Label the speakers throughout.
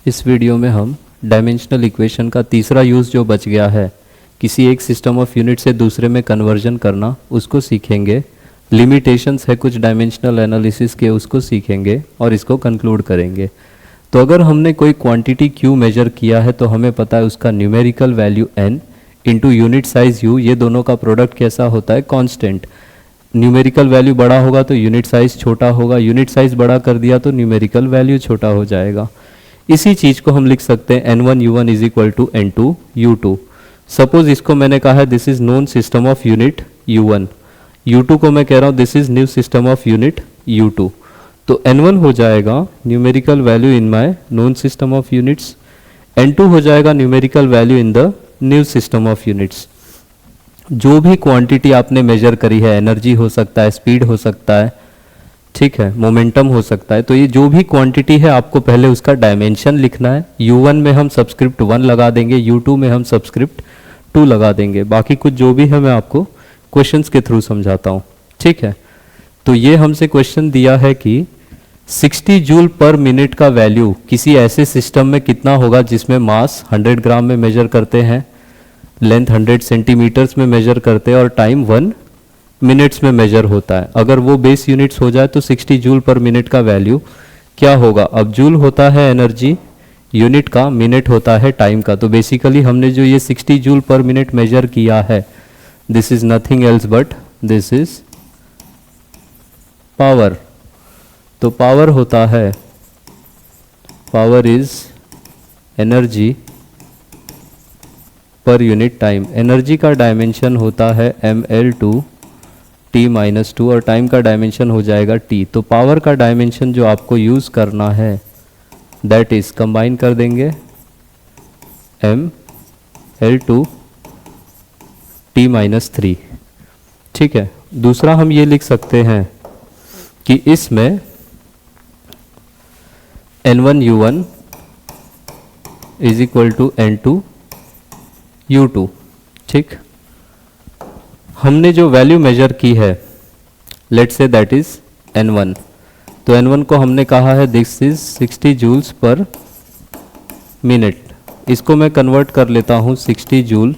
Speaker 1: इस वीडियो में हम डायमेंशनल इक्वेशन का तीसरा यूज़ जो बच गया है, किसी एक सिस्टम ऑफ यूनिट से दूसरे में कन्वर्जन करना, उसको सीखेंगे। लिमिटेशंस है कुछ डायमेंशनल एनालिसिस के, उसको सीखेंगे और इसको कंक्लूड करेंगे। तो अगर हमने कोई क्वांटिटी Q मेजर किया है तो हमें पता है उसका numerical value n into unit size U, ये दोनों का प्रोडक्ट कैसा होता है, कांस्टेंट। न्यूमेरिकल वैल्यू बड़ा होगा तो यूनिट साइज छोटा होगा, यूनिट साइज बड़ा कर दिया तो न्यूमेरिकल वैल्यू छोटा हो जाएगा। इसी चीज़ को हम लिख सकते हैं n1 u1 is equal to n2 u2। Suppose इसको मैंने कहा है this is known system of unit u1, u2 को मैं कह रहा हूँ this is new system of unit u2। तो n1 हो जाएगा numerical value in my known system of units, n2 हो जाएगा numerical value in the new system of units. जो भी क्वांटिटी आपने मेजर करी है, एनर्जी हो सकता है, स्पीड हो सकता है, ठीक है, मोमेंटम हो सकता है, तो ये जो भी क्वांटिटी है आपको पहले उसका डायमेंशन लिखना है। u1 में हम सबस्क्रिप्ट 1 लगा देंगे, u2 में हम सबस्क्रिप्ट 2 लगा देंगे। बाकी कुछ जो भी है मैं आपको क्वेश्चंस के थ्रू समझाता हूँ, ठीक है। तो ये हमसे क्वेश्चन दिया है कि 60 जूल पर मिनट का वैल्यू किसी ऐसे सिस्टम में कितना होगा जिसमें मास 100 ग्राम में मेजर करते हैं, लेंथ 100 सेंटीमीटर्स में मेजर करते हैं और टाइम 1 मिनट्स में मेजर होता है। अगर वो बेस यूनिट्स हो जाए तो 60 जूल पर मिनट का वैल्यू क्या होगा। अब जूल होता है एनर्जी यूनिट का, मिनट होता है टाइम का। तो बेसिकली हमने जो ये 60 जूल पर मिनट मेजर किया है, this is nothing else but this is power. तो पावर होता है, power is energy per unit time. Energy का डायमेंशन होता है ml2 t-2 और टाइम का डायमेंशन हो जाएगा t। तो पावर का डायमेंशन जो आपको यूज़ करना है दैट इज, कंबाइन कर देंगे ml2 t-3, ठीक है। दूसरा हम ये लिख सकते हैं कि इसमें n1 u1 is equal to n2 u2, ठीक। हमने जो वैल्यू मेजर की है let's say that is n1, तो n1 को हमने कहा है दिस इज 60 जूल्स पर मिनट। इसको मैं कन्वर्ट कर लेता हूँ 60 joule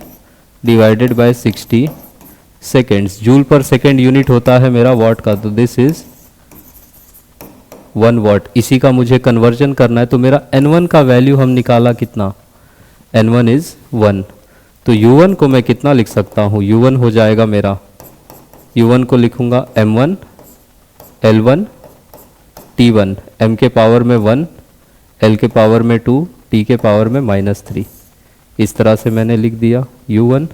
Speaker 1: divided by 60 seconds. Joule पर सेकेंड यूनिट होता है मेरा वॉट का, तो दिस इज 1 वॉट। इसी का मुझे कन्वर्जन करना है। तो मेरा n1 का वैल्यू हम निकाला कितना, n1 इज 1। तो u1 को मैं कितना लिख सकता हूँ, u1 हो जाएगा मेरा, u1 को लिखूंगा m1 l1 t1, m के पावर में 1, l के पावर में 2, t के पावर में -3। इस तरह से मैंने लिख दिया u1,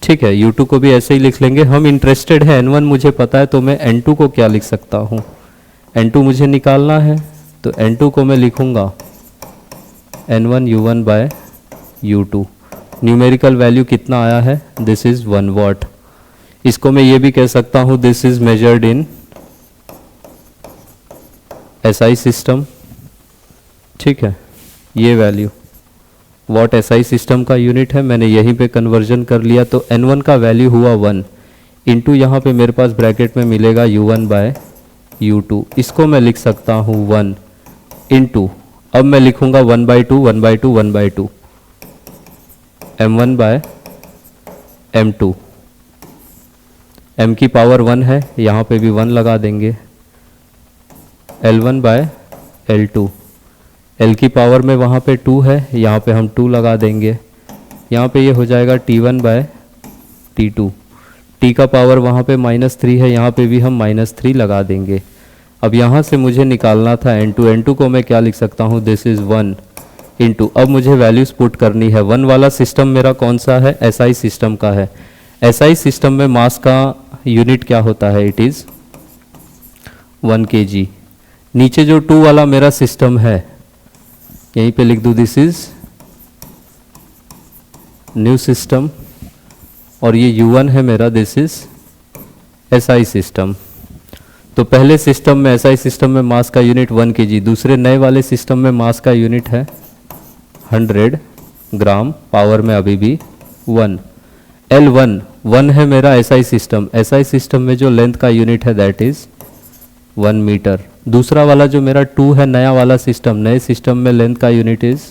Speaker 1: ठीक है। u2 को भी ऐसे ही लिख लेंगे। हम इंटरेस्टेड है n1 मुझे पता है, तो मैं n2 को क्या लिख सकता हूँ, n2 मुझे निकालना है। तो n2 को मैं लिखूंगा n1 u1 bye u2। Numerical value कितना आया है, दिस इज 1 वॉट। इसको मैं ये भी कह सकता हूँ this is measured in SI system, ठीक है। ये वैल्यू वॉट SI सिस्टम का यूनिट है, मैंने यहीं पे कन्वर्जन कर लिया। तो n1 का वैल्यू हुआ 1 इंटू यहाँ पे मेरे पास ब्रैकेट में मिलेगा u1 बाय u2। इसको मैं लिख सकता हूँ 1 इंटू, अब मैं लिखूंगा 1/2 1/2 1/2 m1 बाय m2। m की पावर 1 है, यहाँ पे भी 1 लगा देंगे, l1 बाय l2। l की पावर में वहाँ पे 2 है, यहाँ पे हम 2 लगा देंगे। यहाँ पे ये हो जाएगा t1 बाय t2। t का पावर वहाँ पे -3 है, यहाँ पे भी हम -3 लगा देंगे। अब यहाँ से मुझे निकालना था n2। n2 को मैं क्या लिख सकता हूँ, दिस इज़ 1 इंटू, अब मुझे वैल्यूज पुट करनी है। 1 वाला सिस्टम मेरा कौन सा है, SI सिस्टम का है। SI सिस्टम में मास का यूनिट क्या होता है, इट इज़ 1 kg। नीचे जो 2 वाला मेरा सिस्टम है, यहीं पे लिख दूँ दिस इज न्यू सिस्टम, और ये u1 है मेरा, दिस इज SI सिस्टम। तो पहले सिस्टम में, SI सिस्टम में मास का यूनिट 1 kg, दूसरे नए वाले सिस्टम में मास का यूनिट है 100 ग्राम, पावर में अभी भी 1। L1 1 है मेरा SI सिस्टम। SI सिस्टम में जो लेंथ का यूनिट है दैट इज 1 मीटर। दूसरा वाला जो मेरा 2 है, नया वाला सिस्टम, नए सिस्टम में लेंथ का यूनिट इज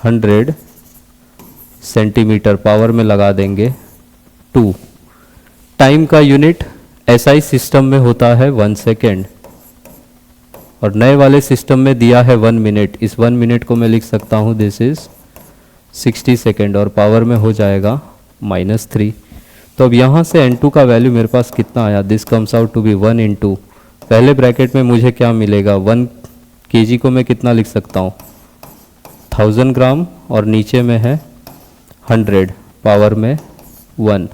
Speaker 1: 100 सेंटीमीटर, पावर में लगा देंगे 2। टाइम का यूनिट एसआई सिस्टम में होता है 1 सेकेंड, और नए वाले सिस्टम में दिया है 1 मिनट। इस 1 मिनट को मैं लिख सकता हूँ दिस इज 60 सेकेंड, और पावर में हो जाएगा -3। तो अब यहाँ से n2 का वैल्यू मेरे पास कितना आया, this comes out to be 1 into, पहले ब्रैकेट में मुझे क्या मिलेगा, 1 kg को मैं कितना लिख सकता हूँ 1000 ग्राम, और नीचे में है 100 पावर में 1।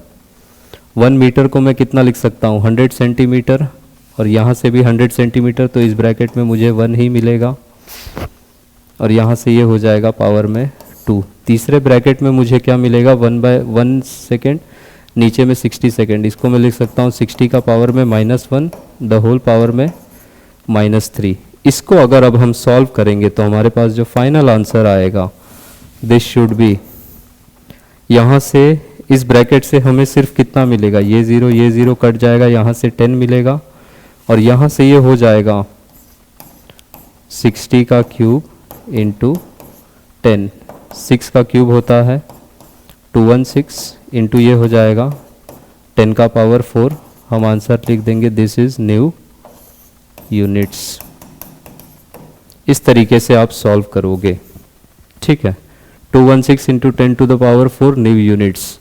Speaker 1: 1 मीटर को मैं कितना लिख सकता हूँ 100 सेंटीमीटर, और यहाँ से भी 100 सेंटीमीटर, तो इस ब्रैकेट में मुझे 1 ही मिलेगा, और यहाँ से ये हो जाएगा पावर में 2। तीसरे ब्रैकेट में मुझे क्या मिलेगा 1/1 सेकेंड, नीचे में 60 सेकेंड, इसको मैं लिख सकता हूँ 60 का पावर में -1 द होल पावर में -3। इसको अगर अब हम सॉल्व करेंगे तो हमारे पास जो फाइनल आंसर आएगा दिस शुड बी, यहाँ से इस ब्रैकेट से हमें सिर्फ कितना मिलेगा, ये 0 कट जाएगा, यहाँ से 10 मिलेगा, और यहाँ से ये हो जाएगा 60 का क्यूब इंटू 10, 6 का क्यूब होता है 216 इंटू ये हो जाएगा 10 का पावर 4। हम आंसर लिख देंगे दिस इज न्यू यूनिट्स। इस तरीके से आप सॉल्व करोगे, ठीक है। 216 into 10 to the power 4 new units,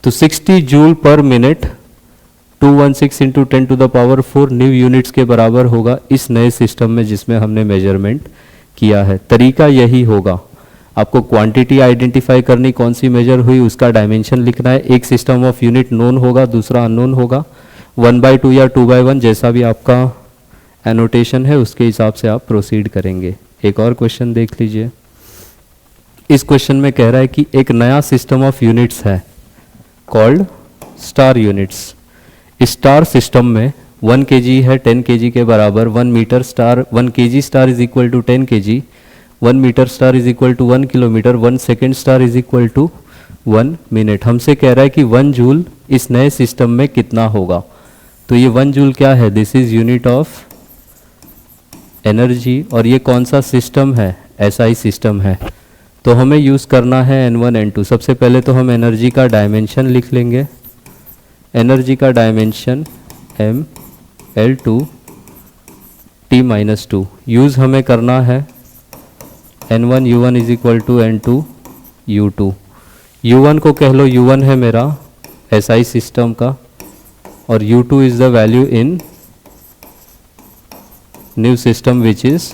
Speaker 1: तो 60 जूल पर minute 216 into 10 to the power 4 new units के बराबर होगा इस नए सिस्टम में जिसमें हमने मेजरमेंट किया है। तरीका यही होगा, आपको क्वांटिटी आइडेंटिफाई करनी, कौन सी मेजर हुई, उसका डायमेंशन लिखना है। एक सिस्टम ऑफ यूनिट नोन होगा, दूसरा अननोन होगा, 1/2 या 2/1 जैसा भी आपका एनोटेशन है उसके हिसाब से आप प्रोसीड करेंगे। एक और क्वेश्चन देख लीजिए। इस क्वेश्चन में कह रहा है कि एक नया सिस्टम ऑफ यूनिट्स है called star units. Star system में 1 kg है 10 kg के बराबर, 1 metre star 1 kg star is equal to 10 kg, 1 metre star is equal to 1 kilometre, 1 second star is equal to 1 minute. हमसे कह रहा है कि 1 जूल इस नए सिस्टम में कितना होगा। तो ये 1 जूल क्या है, this is unit of energy, और ये कौन सा सिस्टम है, एसआई सिस्टम है। तो हमें यूज़ करना है N1 N2। सबसे पहले तो हम एनर्जी का डायमेंशन लिख लेंगे। एनर्जी का dimension M L2 T-2। Use हमें करना है N1 U1 is equal to N2 U2। U1 को कह लो U1 है मेरा SI सिस्टम का, और U2 is the value in new system which is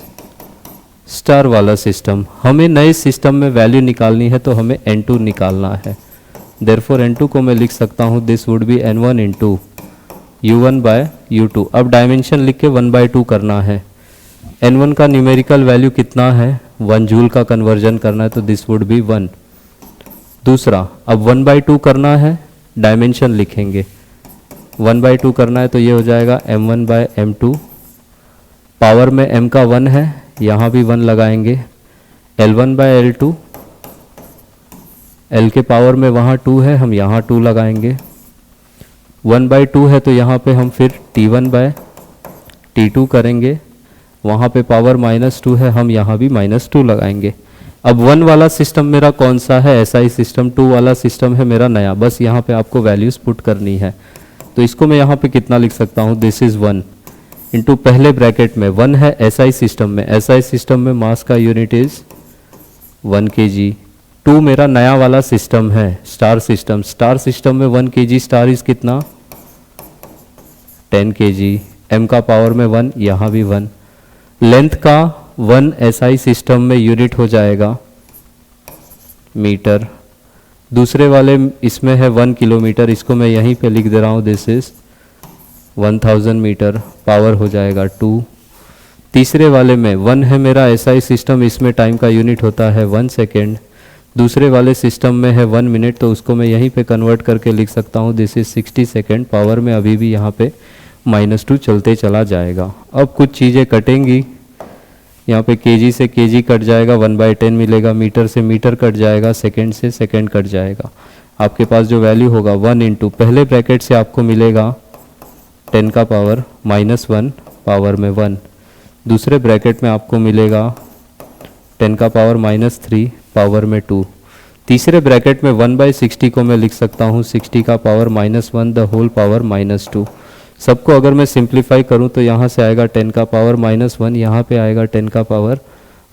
Speaker 1: star वाला सिस्टम। हमें नए सिस्टम में वैल्यू निकालनी है तो हमें N2 निकालना है। देयरफॉर N2 को मैं लिख सकता हूँ this would be N1 into U1/U2। अब डायमेंशन लिख के 1/2 करना है। N1 का न्यूमेरिकल वैल्यू कितना है, 1 जूल का कन्वर्जन करना है, तो दिस वुड बी 1। दूसरा, अब 1/2 करना है, डायमेंशन लिखेंगे, 1/2 करना है तो ये हो जाएगा M1/M2। पावर में M का 1 है, यहाँ भी 1 लगाएंगे, L1/L2, L के पावर में वहाँ 2 है, हम यहाँ 2 लगाएंगे, 1/2 है तो यहाँ पे हम फिर T1/T2 करेंगे, वहाँ पे पावर -2 है, हम यहाँ भी -2 लगाएंगे। अब 1 वाला सिस्टम मेरा कौन सा है, SI सिस्टम। 2 वाला सिस्टम है मेरा नया, बस यहाँ पे आपको वैल्यूज़ पुट करनी है। तो इसको मैं यहाँ पे कितना लिख सकता हूँ, दिस इज़ 1 इंटू पहले ब्रैकेट में 1 है SI सिस्टम में, SI सिस्टम में मास का यूनिट इज़ 1 kg। 2 मेरा नया वाला सिस्टम है स्टार सिस्टम। स्टार सिस्टम में 1 kg स्टार इज़ कितना 10 kg, M का पावर में 1, यहाँ भी 1। लेंथ का 1 SI सिस्टम में यूनिट हो जाएगा मीटर। दूसरे वाले इसमें है 1 किलोमीटर, इसको मैं यहीं पे लिख दे रहा हूँ, दिस इज़ 1000 मीटर, पावर हो जाएगा 2। तीसरे वाले में 1 है मेरा SI सिस्टम, इसमें टाइम का यूनिट होता है 1 सेकेंड। दूसरे वाले सिस्टम में है 1 मिनट, तो उसको मैं यहीं पे कन्वर्ट करके लिख सकता हूँ, दिस इज़ 60 सेकेंड। पावर में अभी भी यहाँ पे -2 चलते चला जाएगा। अब कुछ चीज़ें कटेंगी, यहाँ पे kg से kg कट जाएगा, 1/10 मिलेगा, मीटर से मीटर कट जाएगा, सेकेंड से सेकेंड कट जाएगा। आपके पास जो वैल्यू होगा 1 इंटू पहले ब्रैकेट से आपको मिलेगा 10 का पावर -1 पावर में 1, दूसरे ब्रैकेट में आपको मिलेगा 10 का पावर -3 पावर में 2, तीसरे ब्रैकेट में 1/60 को मैं लिख सकता हूँ 60 का पावर -1 द होल पावर -2। सबको अगर मैं सिंप्लीफाई करूँ तो यहाँ से आएगा 10 का पावर -1, यहाँ पे आएगा 10 का पावर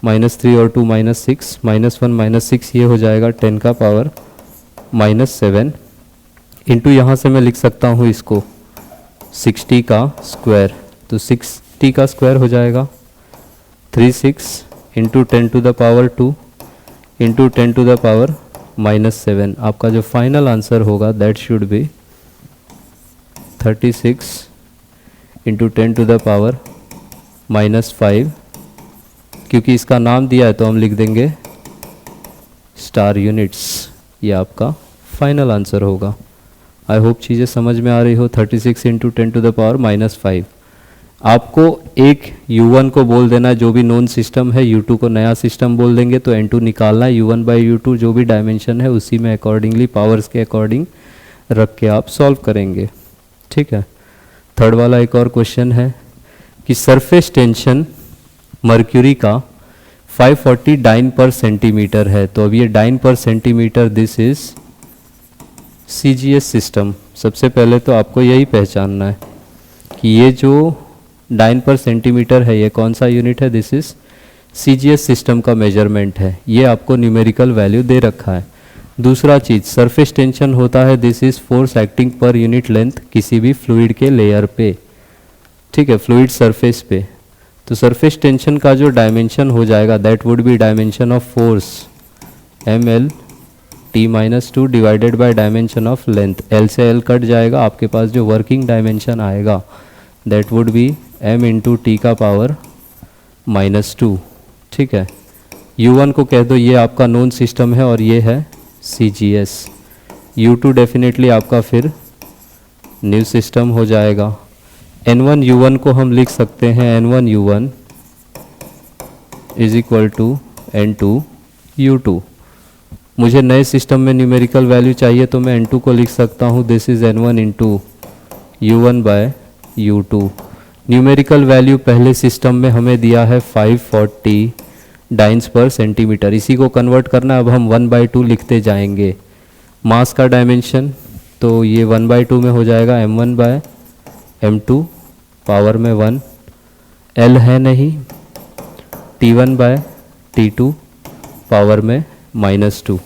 Speaker 1: -3 और 2 -6, -1 -6 ये हो जाएगा 10 का पावर -7 इंटू यहाँ से मैं लिख सकता हूँ इसको 60 का स्क्वायर, तो 60 का स्क्वायर हो जाएगा 36 into 10 to the power 2 into 10 to the power -7। आपका जो फाइनल आंसर होगा that should be 36 into 10 to the power -5, क्योंकि इसका नाम दिया है तो हम लिख देंगे स्टार यूनिट्स। ये आपका फाइनल आंसर होगा। आई होप चीज़ें समझ में आ रही हो। 36 इंटू 10 टू द पावर -5। आपको एक U1 को बोल देना है, जो भी नोन सिस्टम है, U2 को नया सिस्टम बोल देंगे तो N2 निकालना है। U1/U2 जो भी डायमेंशन है उसी में अकॉर्डिंगली पावर्स के अकॉर्डिंग रख के आप सॉल्व करेंगे। ठीक है। थर्ड वाला एक और क्वेश्चन है कि सरफेस टेंशन मर्क्यूरी का 540 डाइन पर सेंटीमीटर है। तो अब ये डाइन पर centimetre, this is CGS system. सबसे पहले तो आपको यही पहचानना है कि ये जो डाइन पर सेंटीमीटर है ये कौन सा यूनिट है, दिस इज CGS सिस्टम का मेजरमेंट है। ये आपको न्यूमेरिकल वैल्यू दे रखा है। दूसरा चीज़, सरफेस टेंशन होता है this is force acting per unit length किसी भी फ्लूइड के लेयर पे। ठीक है, फ्लूइड सरफेस पे। तो सरफेस टेंशन का जो डायमेंशन हो जाएगा that would be dimension of force ml t-2 divided by dimension of length. L से L कट जाएगा, आपके पास जो वर्किंग डायमेंशन आएगा that would be m into T का पावर -2। ठीक है। U1 को कह दो ये आपका नोन सिस्टम है और ये है CGS। U2 डेफिनेटली आपका फिर न्यू सिस्टम हो जाएगा। N1 U1 को हम लिख सकते हैं N1 U1 is equal to N2 U2। मुझे नए सिस्टम में न्यूमेरिकल वैल्यू चाहिए तो मैं N2 को लिख सकता हूँ this is N1 into U1/U2। Numerical value पहले सिस्टम में हमें दिया है 540 डाइन्स पर सेंटीमीटर। इसी को कन्वर्ट करना, अब हम 1/2 लिखते जाएंगे। मास का डायमेंशन तो ये 1/2 में हो जाएगा m1/m2 पावर में 1, L है नहीं, t1/t2 पावर में -2।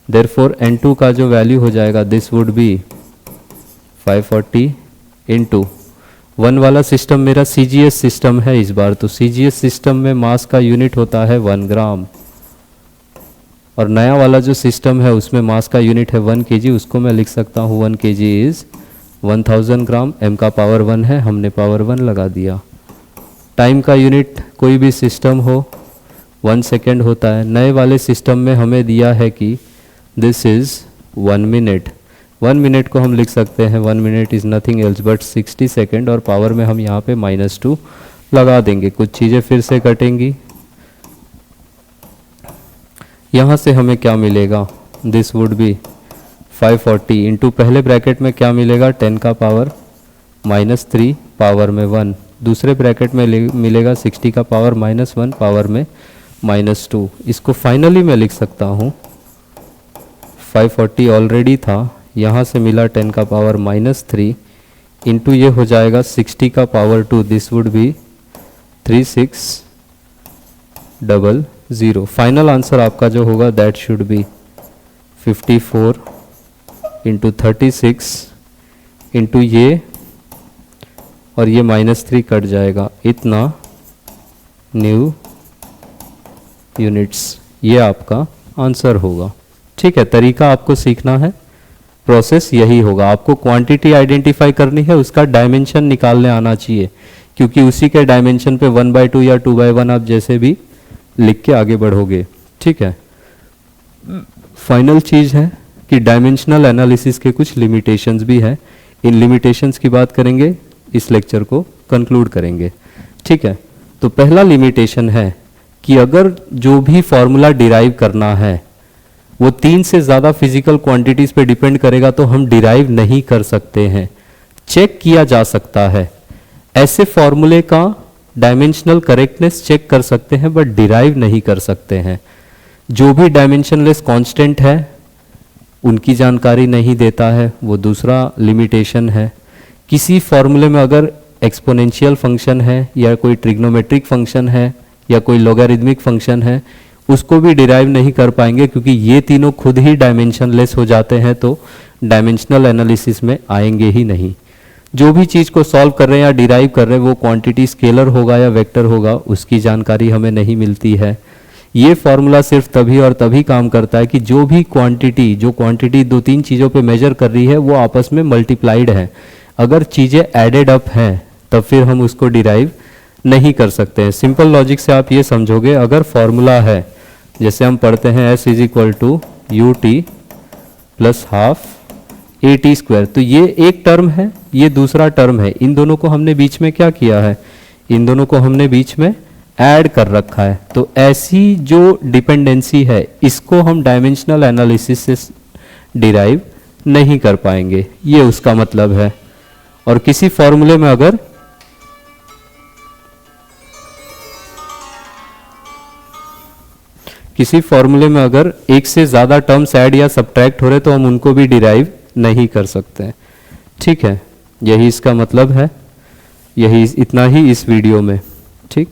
Speaker 1: देयरफॉर N2 का जो वैल्यू हो जाएगा दिस वुड बी 540 इंटू 1 वाला सिस्टम मेरा CGS सिस्टम है इस बार, तो CGS सिस्टम में मास का यूनिट होता है 1 ग्राम और नया वाला जो सिस्टम है उसमें मास का यूनिट है 1 kg। उसको मैं लिख सकता हूँ 1 kg इज 1000 ग्राम। m का पावर 1 है, हमने पावर 1 लगा दिया। टाइम का यूनिट कोई भी सिस्टम हो 1 सेकेंड होता है। नए वाले सिस्टम में हमें दिया है कि दिस इज 1 मिनट। 1 मिनट को हम लिख सकते हैं 1 minute is nothing else but 60 second और पावर में हम यहाँ पे -2 लगा देंगे। कुछ चीज़ें फिर से कटेंगी। यहाँ से हमें क्या मिलेगा, दिस वुड बी 540 इंटू पहले ब्रैकेट में क्या मिलेगा 10 का पावर -3 पावर में 1, दूसरे ब्रैकेट में मिलेगा 60 का पावर -1 पावर में -2। इसको फाइनली मैं लिख सकता हूँ 540 ऑलरेडी था, यहाँ से मिला 10 का पावर -3 इंटू ये हो जाएगा 60 का power 2, this would be 3600। Final answer आपका जो होगा that should B 54 into 36 into ये और ये -3 कट जाएगा, इतना न्यू यूनिट्स। ये आपका आंसर होगा। ठीक है, तरीका आपको सीखना है, प्रोसेस यही होगा। आपको क्वांटिटी आइडेंटिफाई करनी है, उसका डायमेंशन निकालने आना चाहिए, क्योंकि उसी के डायमेंशन पे 1/2 या 2/1 आप जैसे भी लिख के आगे बढ़ोगे। ठीक है। फाइनल चीज़ है कि डायमेंशनल एनालिसिस के कुछ लिमिटेशंस भी हैं। इन लिमिटेशंस की बात करेंगे, इस लेक्चर को कंक्लूड करेंगे। ठीक है। तो पहला लिमिटेशन है कि अगर जो भी फॉर्मूला डिराइव करना है वो 3 से ज़्यादा फिजिकल क्वांटिटीज़ पे डिपेंड करेगा तो हम डिराइव नहीं कर सकते हैं। चेक किया जा सकता है, ऐसे फॉर्मूले का डायमेंशनल करेक्टनेस चेक कर सकते हैं बट डिराइव नहीं कर सकते हैं। जो भी डायमेंशनलेस कांस्टेंट है उनकी जानकारी नहीं देता है, वो दूसरा लिमिटेशन है। किसी फॉर्मूले में अगर एक्सपोनेंशियल फंक्शन है या कोई ट्रिग्नोमेट्रिक फंक्शन है या कोई लॉगरिदमिक फंक्शन है, उसको भी डिराइव नहीं कर पाएंगे क्योंकि ये तीनों खुद ही डायमेंशनलेस हो जाते हैं, तो डायमेंशनल एनालिसिस में आएंगे ही नहीं। जो भी चीज़ को सॉल्व कर रहे हैं या डिराइव कर रहे हैं वो क्वांटिटी स्केलर होगा या वेक्टर होगा, उसकी जानकारी हमें नहीं मिलती है। ये फॉर्मूला सिर्फ तभी और तभी काम करता है कि जो क्वांटिटी दो तीन चीज़ों पे मेजर कर रही है वो आपस में मल्टीप्लाइड है। अगर चीज़ें एडेड अप हैं तब फिर हम उसको डिराइव नहीं कर सकते हैं। सिंपल लॉजिक से आप ये समझोगे, अगर फॉर्मूला है जैसे हम पढ़ते हैं s is equal to u t plus half a t square, तो ये एक टर्म है, ये दूसरा टर्म है। इन दोनों को हमने बीच में क्या किया है, इन दोनों को हमने बीच में ऐड कर रखा है। तो ऐसी जो डिपेंडेंसी है इसको हम डायमेंशनल एनालिसिस से डिराइव नहीं कर पाएंगे, ये उसका मतलब है। और किसी फॉर्मूले में अगर एक से ज़्यादा टर्म्स ऐड या सब्ट्रैक्ट हो रहे तो हम उनको भी डिराइव नहीं कर सकते। ठीक है, यही इसका मतलब है, यही इतना ही इस वीडियो में। ठीक।